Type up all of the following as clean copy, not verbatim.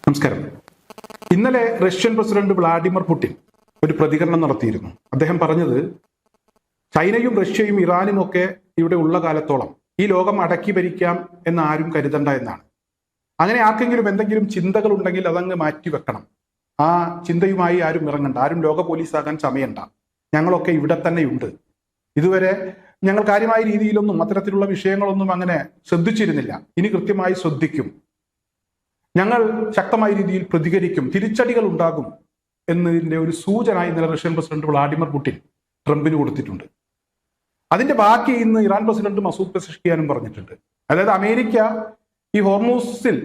നമസ്കാരം. ഇന്നലെ Russian president Vladimir Putin ഒരു പ്രതികരണം നടത്തിയിരുന്നു. അദ്ദേഹം പറഞ്ഞത് ചൈനയും റഷ്യയും ഇറാനും ഒക്കെ ഇവിടെ ഉള്ള കാലത്തോളം ഈ ലോകം അടക്കി ഭരിക്കാം എന്ന് ആരും കരുതണ്ട എന്നാണ്. അങ്ങനെ ആർക്കെങ്കിലും എന്തെങ്കിലും ചിന്തകൾ ഉണ്ടെങ്കിൽ അതങ്ങ് മാറ്റിവെക്കണം. ആ ചിന്തയുമായി ആരും ഇറങ്ങണ്ട, ആരും ലോക പോലീസാകാൻ സമയണ്ട. ഞങ്ങളൊക്കെ ഇവിടെ തന്നെയുണ്ട്. ഇതുവരെ ഞങ്ങൾ കാര്യമായ രീതിയിലൊന്നും അത്തരത്തിലുള്ള വിഷയങ്ങളൊന്നും അങ്ങനെ ശ്രദ്ധിച്ചിരുന്നില്ല. ഇനി കൃത്യമായി ശ്രദ്ധിക്കും. ഞങ്ങൾ ശക്തമായ രീതിയിൽ പ്രതികരിക്കും, തിരിച്ചടികൾ ഉണ്ടാകും എന്നതിന്റെ ഒരു സൂചന ഇന്നലെ റഷ്യൻ പ്രസിഡന്റ് വ്ളാഡിമിർ പുടിൻ ട്രംപിന് കൊടുത്തിട്ടുണ്ട്. അതിന്റെ ബാക്കി ഇന്ന് ഇറാൻ പ്രസിഡന്റ് മസൂദ് പെസഷ്കിയാനും പറഞ്ഞിട്ടുണ്ട്. അതായത് അമേരിക്ക ഈ ഹോർമൂസിൽ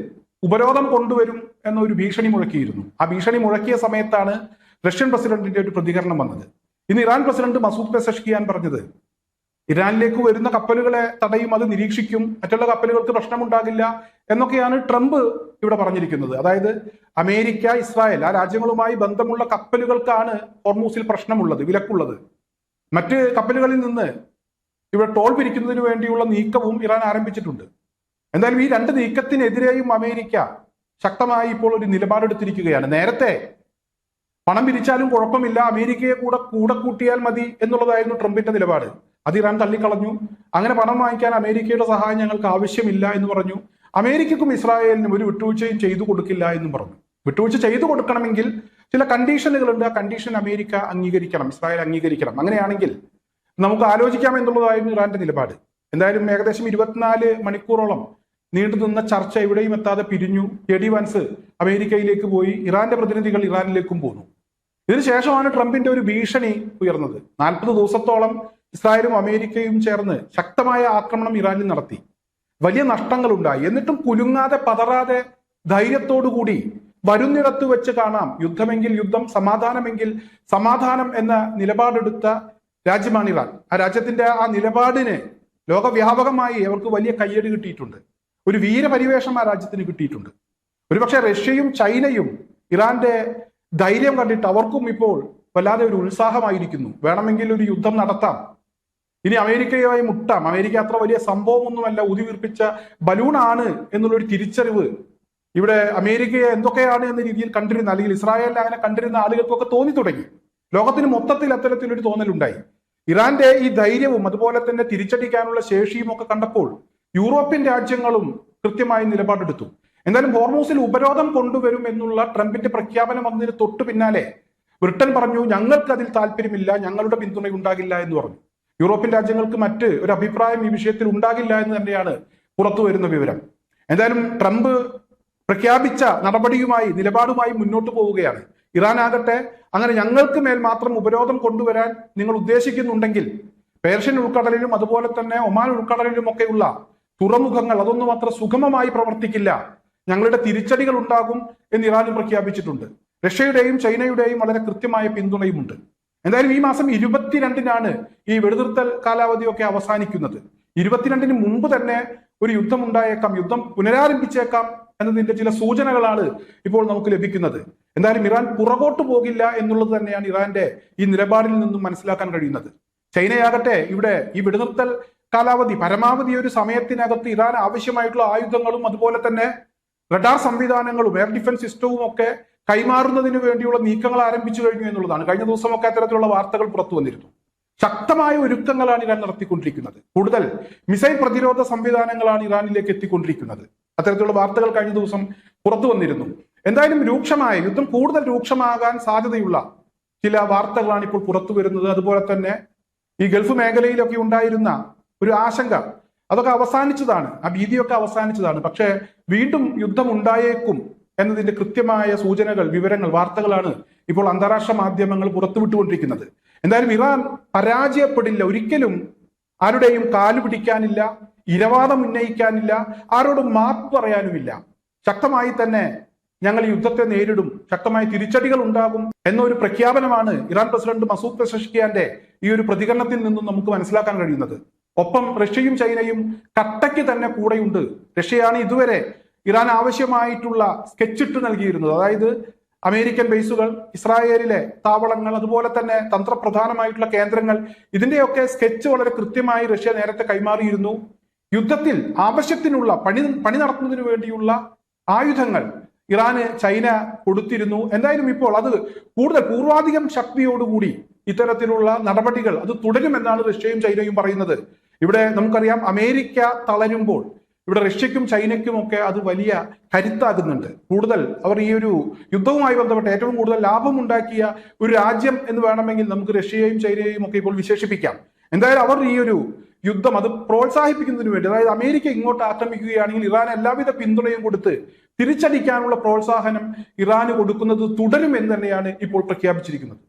ഉപരോധം കൊണ്ടുവരും എന്നൊരു ഭീഷണി മുഴക്കിയിരുന്നു. ആ ഭീഷണി മുഴക്കിയ സമയത്താണ് റഷ്യൻ പ്രസിഡന്റിന്റെ ഒരു പ്രതികരണം വന്നത്. ഇന്ന് ഇറാൻ പ്രസിഡന്റ് മസൂദ് പെസഷ്കിയാൻ പറഞ്ഞത് ഇറാനിലേക്ക് വരുന്ന കപ്പലുകളെ തടയും, അത് നിരീക്ഷിക്കും, മറ്റുള്ള കപ്പലുകൾക്ക് പ്രശ്നമുണ്ടാകില്ല എന്നൊക്കെയാണ് ട്രംപ് ഇവിടെ പറഞ്ഞിരിക്കുന്നത്. അതായത് അമേരിക്ക, ഇസ്രായേൽ ആ രാജ്യങ്ങളുമായി ബന്ധമുള്ള കപ്പലുകൾക്കാണ് ഹോർമൂസിൽ പ്രശ്നമുള്ളത്, വിലക്കുള്ളത്. മറ്റ് കപ്പലുകളിൽ നിന്ന് ഇവിടെ ടോൾ പിരിക്കുന്നതിന് വേണ്ടിയുള്ള നീക്കവും ഇറാൻ ആരംഭിച്ചിട്ടുണ്ട്. എന്തായാലും ഈ രണ്ട് നീക്കത്തിനെതിരെയും അമേരിക്ക ശക്തമായി ഇപ്പോൾ ഒരു നിലപാടെടുത്തിരിക്കുകയാണ്. നേരത്തെ പണം പിരിച്ചാലും കുഴപ്പമില്ല, അമേരിക്കയെ കൂടെ കൂട്ടിയാൽ മതി എന്നുള്ളതായിരുന്നു ട്രംപിന്റെ നിലപാട്. അത് ഇറാൻ തള്ളിക്കളഞ്ഞു. അങ്ങനെ പണം വാങ്ങിക്കാൻ അമേരിക്കയുടെ സഹായം ഞങ്ങൾക്ക് ആവശ്യമില്ല എന്ന് പറഞ്ഞു. അമേരിക്കക്കും ഇസ്രായേലിനും ഒരു വിട്ടുവീഴ്ചയും ചെയ്തു കൊടുക്കില്ല എന്നും പറഞ്ഞു. വിട്ടുവീഴ്ച ചെയ്തു കൊടുക്കണമെങ്കിൽ ചില കണ്ടീഷനുകളുണ്ട്. ആ കണ്ടീഷൻ അമേരിക്ക അംഗീകരിക്കണം, ഇസ്രായേൽ അംഗീകരിക്കണം. അങ്ങനെയാണെങ്കിൽ നമുക്ക് ആലോചിക്കാം എന്നുള്ളതായിരുന്നു ഇറാന്റെ നിലപാട്. എന്തായാലും ഏകദേശം 24 മണിക്കൂറോളം നീണ്ടുനിന്ന ചർച്ച എവിടെയും എത്താതെ പിരിഞ്ഞു. JD വാൻസ് അമേരിക്കയിലേക്ക് പോയി, ഇറാന്റെ പ്രതിനിധികൾ ഇറാനിലേക്കും പോന്നു. ഇതിനുശേഷമാണ് ട്രംപിന്റെ ഒരു ഭീഷണി ഉയർന്നത്. 40 ദിവസത്തോളം ഇസ്രായേലും അമേരിക്കയും ചേർന്ന് ശക്തമായ ആക്രമണം ഇറാനിൽ നടത്തി. വലിയ നഷ്ടങ്ങൾ ഉണ്ടായി. എന്നിട്ടും കുലുങ്ങാതെ പതറാതെ ധൈര്യത്തോടുകൂടി വരുന്നിടത്ത് വെച്ച് കാണാം, യുദ്ധമെങ്കിൽ യുദ്ധം, സമാധാനമെങ്കിൽ സമാധാനം എന്ന നിലപാടെടുത്ത രാജ്യമാണ് ഇറാൻ. ആ രാജ്യത്തിന്റെ ആ നിലപാടിന് ലോകവ്യാപകമായി അവർക്ക് വലിയ കയ്യടി കിട്ടിയിട്ടുണ്ട്. ഒരു വീരപരിവേഷം ആ രാജ്യത്തിന് കിട്ടിയിട്ടുണ്ട്. ഒരുപക്ഷെ റഷ്യയും ചൈനയും ഇറാന്റെ ധൈര്യം കണ്ടിട്ട് അവർക്കും ഇപ്പോൾ വല്ലാതെ ഒരു ഉത്സാഹമായിരിക്കുന്നു. വേണമെങ്കിൽ ഒരു യുദ്ധം നടത്താം, ഇനി അമേരിക്കയുമായി മുട്ടാം, അമേരിക്ക അത്ര വലിയ സംഭവമൊന്നുമല്ല, ഉതിവിർപ്പിച്ച ബലൂണാണ് എന്നുള്ളൊരു തിരിച്ചറിവ് ഇവിടെ അമേരിക്കയെ എന്തൊക്കെയാണ് എന്ന രീതിയിൽ കണ്ടിരുന്ന, അല്ലെങ്കിൽ ഇസ്രായേലിനെ അങ്ങനെ കണ്ടിരുന്ന ആളുകൾക്കൊക്കെ തോന്നി തുടങ്ങി. ലോകത്തിന് മൊത്തത്തിൽ അത്തരത്തിലൊരു തോന്നലുണ്ടായി. ഇറാന്റെ ഈ ധൈര്യവും അതുപോലെ തന്നെ തിരിച്ചടിക്കാനുള്ള ശേഷിയും ഒക്കെ കണ്ടപ്പോൾ യൂറോപ്യൻ രാജ്യങ്ങളും കൃത്യമായി നിലപാടെടുത്തു. എന്തായാലും ഹോർമൂസിൽ ഉപരോധം കൊണ്ടുവരും എന്നുള്ള ട്രംപിന്റെ പ്രഖ്യാപനം വന്നതിന് തൊട്ടു പിന്നാലെ ബ്രിട്ടൻ പറഞ്ഞു ഞങ്ങൾക്ക് അതിൽ താല്പര്യമില്ല, ഞങ്ങളുടെ പിന്തുണ ഉണ്ടാകില്ല എന്ന് പറഞ്ഞു. യൂറോപ്യൻ രാജ്യങ്ങൾക്ക് മറ്റ് ഒരു അഭിപ്രായം ഈ വിഷയത്തിൽ ഉണ്ടാകില്ല എന്ന് തന്നെയാണ് പുറത്തു വരുന്ന വിവരം. എന്തായാലും ട്രംപ് പ്രഖ്യാപിച്ച നടപടിയുമായി, നിലപാടുമായി മുന്നോട്ട് പോവുകയാണ്. ഇറാൻ ആകട്ടെ അങ്ങനെ ഞങ്ങൾക്ക് മേൽ മാത്രം ഉപരോധം കൊണ്ടുവരാൻ നിങ്ങൾ ഉദ്ദേശിക്കുന്നുണ്ടെങ്കിൽ പേർഷ്യൻ ഉൾക്കടലിലും അതുപോലെ തന്നെ ഒമാൻ ഉൾക്കടലിലും ഒക്കെയുള്ള തുറമുഖങ്ങൾ അതൊന്നും അത്ര സുഗമമായി പ്രവർത്തിക്കില്ല, ഞങ്ങളുടെ തിരിച്ചടികൾ ഉണ്ടാകും എന്ന് ഇറാനും പ്രഖ്യാപിച്ചിട്ടുണ്ട്. റഷ്യയുടെയും ചൈനയുടെയും വളരെ കൃത്യമായ പിന്തുണയുമുണ്ട്. എന്തായാലും ഈ മാസം 22-നാണ് ഈ വെടിനിർത്തൽ കാലാവധിയൊക്കെ അവസാനിക്കുന്നത്. 22-ന് മുമ്പ് തന്നെ ഒരു യുദ്ധം ഉണ്ടായേക്കാം, യുദ്ധം പുനരാരംഭിച്ചേക്കാം എന്നതിന്റെ ചില സൂചനകളാണ് ഇപ്പോൾ നമുക്ക് ലഭിക്കുന്നത്. എന്തായാലും ഇറാൻ പുറകോട്ട് പോകില്ല എന്നുള്ളത് തന്നെയാണ് ഇറാന്റെ ഈ നിലപാടിൽ നിന്നും മനസ്സിലാക്കാൻ കഴിയുന്നത്. ചൈനയാകട്ടെ ഇവിടെ ഈ വെടിനിർത്തൽ കാലാവധി പരമാവധി ഒരു സമയത്തിനകത്ത് ഇറാൻ ആവശ്യമായിട്ടുള്ള ആയുധങ്ങളും അതുപോലെ തന്നെ റഡാർ സംവിധാനങ്ങളും എയർ ഡിഫൻസ് സിസ്റ്റവും ഒക്കെ കൈമാറുന്നതിന് വേണ്ടിയുള്ള നീക്കങ്ങൾ ആരംഭിച്ചു കഴിഞ്ഞു എന്നുള്ളതാണ്. കഴിഞ്ഞ ദിവസമൊക്കെ അത്തരത്തിലുള്ള വാർത്തകൾ പുറത്തു വന്നിരുന്നു. ശക്തമായ ഒരുക്കങ്ങളാണ് ഇറാൻ നടത്തിക്കൊണ്ടിരിക്കുന്നത്. കൂടുതൽ മിസൈൽ പ്രതിരോധ സംവിധാനങ്ങളാണ് ഇറാനിലേക്ക് എത്തിക്കൊണ്ടിരിക്കുന്നത്. അത്തരത്തിലുള്ള വാർത്തകൾ കഴിഞ്ഞ ദിവസം പുറത്തു വന്നിരുന്നു. എന്തായാലും രൂക്ഷമായ യുദ്ധം കൂടുതൽ രൂക്ഷമാകാൻ സാധ്യതയുള്ള ചില വാർത്തകളാണ് ഇപ്പോൾ പുറത്തു വരുന്നത്. അതുപോലെ തന്നെ ഈ ഗൾഫ് മേഖലയിലൊക്കെ ഉണ്ടായിരുന്ന ഒരു ആശങ്ക അതൊക്കെ അവസാനിച്ചതാണ്, ആ ഭീതിയൊക്കെ അവസാനിച്ചതാണ്. പക്ഷേ വീണ്ടും യുദ്ധം ഉണ്ടായേക്കും എന്നതിന്റെ കൃത്യമായ സൂചനകൾ, വിവരങ്ങൾ, വാർത്തകളാണ് ഇപ്പോൾ അന്താരാഷ്ട്ര മാധ്യമങ്ങൾ പുറത്തുവിട്ടുകൊണ്ടിരിക്കുന്നത്. എന്തായാലും ഇറാൻ പരാജയപ്പെടില്ല, ഒരിക്കലും ആരുടെയും കാലു പിടിക്കാനില്ല, ഇരവാദം ഉന്നയിക്കാനില്ല, ആരോടും മാപ്പ് പറയാനുമില്ല. ശക്തമായി തന്നെ ഞങ്ങൾ യുദ്ധത്തെ നേരിടും, ശക്തമായ തിരിച്ചടികൾ ഉണ്ടാകും എന്നൊരു പ്രഖ്യാപനമാണ് ഇറാൻ പ്രസിഡന്റ് മസൂദ് പെസഷ്കിയാന്റെ ഈ ഒരു പ്രതികരണത്തിൽ നിന്നും നമുക്ക് മനസ്സിലാക്കാൻ കഴിയുന്നത്. ഒപ്പം റഷ്യയും ചൈനയും കട്ടയ്ക്ക് തന്നെ കൂടെയുണ്ട്. റഷ്യയാണ് ഇതുവരെ ഇറാൻ ആവശ്യമായിട്ടുള്ള സ്കെച്ചിട്ട് നൽകിയിരുന്നത്. അതായത് അമേരിക്കൻ ബേസുകൾ, ഇസ്രായേലിലെ താവളങ്ങൾ, അതുപോലെ തന്നെ തന്ത്രപ്രധാനമായിട്ടുള്ള കേന്ദ്രങ്ങൾ, ഇതിന്റെയൊക്കെ സ്കെച്ച് വളരെ കൃത്യമായി റഷ്യ നേരത്തെ കൈമാറിയിരുന്നു. യുദ്ധത്തിൽ ആവശ്യത്തിനുള്ള പണി നടത്തുന്നതിന് വേണ്ടിയുള്ള ആയുധങ്ങൾ ഇറാന് ചൈന കൊടുത്തിരുന്നു. എന്തായാലും ഇപ്പോൾ അത് കൂടുതൽ പൂർവാധികം ശക്തിയോടുകൂടി ഇത്തരത്തിലുള്ള നടപടികൾ അത് തുടരുമെന്നാണ് റഷ്യയും ചൈനയും പറയുന്നത്. ഇവിടെ നമുക്കറിയാം, അമേരിക്ക തളരുമ്പോൾ ഇവിടെ റഷ്യക്കും ചൈനയ്ക്കും ഒക്കെ അത് വലിയ കരുത്താകുന്നുണ്ട്. കൂടുതൽ അവർ ഈ ഒരു യുദ്ധവുമായി ബന്ധപ്പെട്ട് ഏറ്റവും കൂടുതൽ ലാഭമുണ്ടാക്കിയ ഒരു രാജ്യം എന്ന് വേണമെങ്കിൽ നമുക്ക് റഷ്യയെയും ചൈനയെയും ഒക്കെ ഇപ്പോൾ വിശേഷിപ്പിക്കാം. എന്തായാലും അവർ ഈ ഒരു യുദ്ധം അത് പ്രോത്സാഹിപ്പിക്കുന്നതിന് വേണ്ടി, അതായത് അമേരിക്ക ഇങ്ങോട്ട് ആക്രമിക്കുകയാണെങ്കിൽ ഇറാൻ എല്ലാവിധ പിന്തുണയും കൊടുത്ത് തിരിച്ചടിക്കാനുള്ള പ്രോത്സാഹനം ഇറാന് കൊടുക്കുന്നത് തുടരും എന്ന് തന്നെയാണ് ഇപ്പോൾ പ്രഖ്യാപിച്ചിരിക്കുന്നത്.